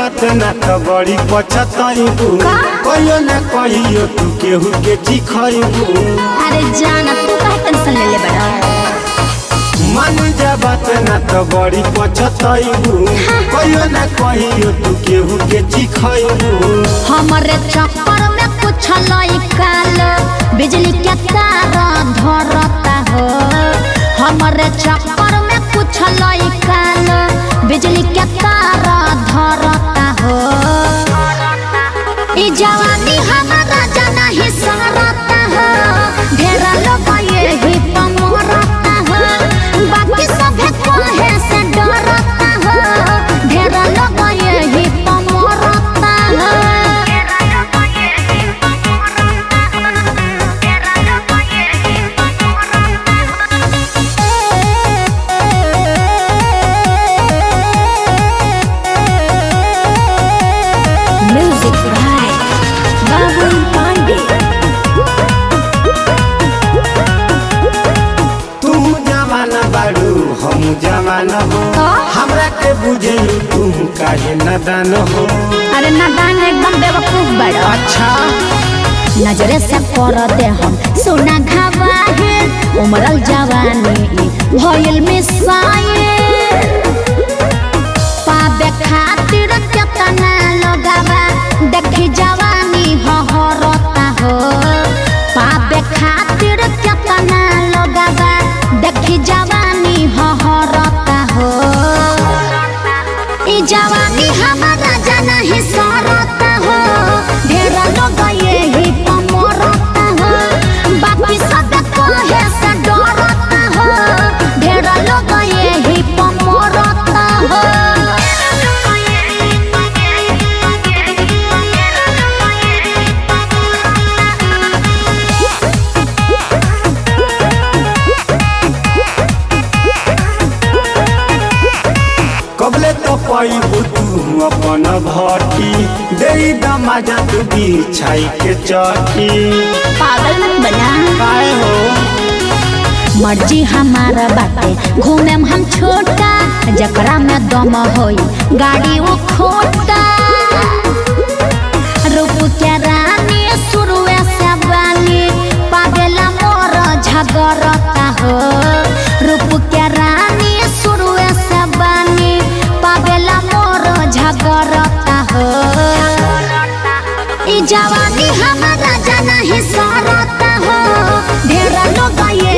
बात ना तो बड़ी पछताइबू कहियो ना कहियो तू केहू के चिखइबू। अरे जाना तू काहे टेंशन ले ले बड़ा। मान जा बात ना तो बड़ी पछताइबू कहियो ना कहियो तू केहू के चिखइबू। हमरे चक्कर में कुछ लइका बिजली के तार धरता हो। हमरे चक्कर में कुछ लइका बिजली के तार धरता हो। ई जवानी हमारा जाना ही सरता हो। ढेरा लोग यही पमरता हो बाकी सभे कहे से डरता हो। ढेरा लोग यही पमरता हो। Music by Babul Pandey। तुम जमाना बाड़ू हम जमाना हो हमरा के बुझे तुम काहे नादान हो। अरे नादान एकदम बेवकूफ बड़ा। अच्छा नजरे से कर दे हम सोना घावाहे उमरल जवानी भइल मिसाइल। पाबे खातिर केतना लगावा देखी जवानी हहरता हो। पाबे खातिर केतना लगावा देखी जवानी हहरता हो। ई जवानी हमारा जाना ही सरता हो। ढेरा लोग यही पमरता हो बाकी सब कहे से डरता हो। ढेरा लोग यही पमरता हो। कबले तो पाइबू तू अपन भट्टी दे दमाजा तू बिछाई के चटी। पागल मत बना। काहे हो मर्जी हमारा बाटे घूमे हम छोटा जकरा में दम होई गाड़ी वो खोटा। रूप के रानी शुरुए से बानी पागला मोर झगड़ता हो। रूप के रानी शुरुए से बानी पागला मोर झगड़ता हो। ई जवानी हमारा जाना ही सरता हो। ढेरा लोग ये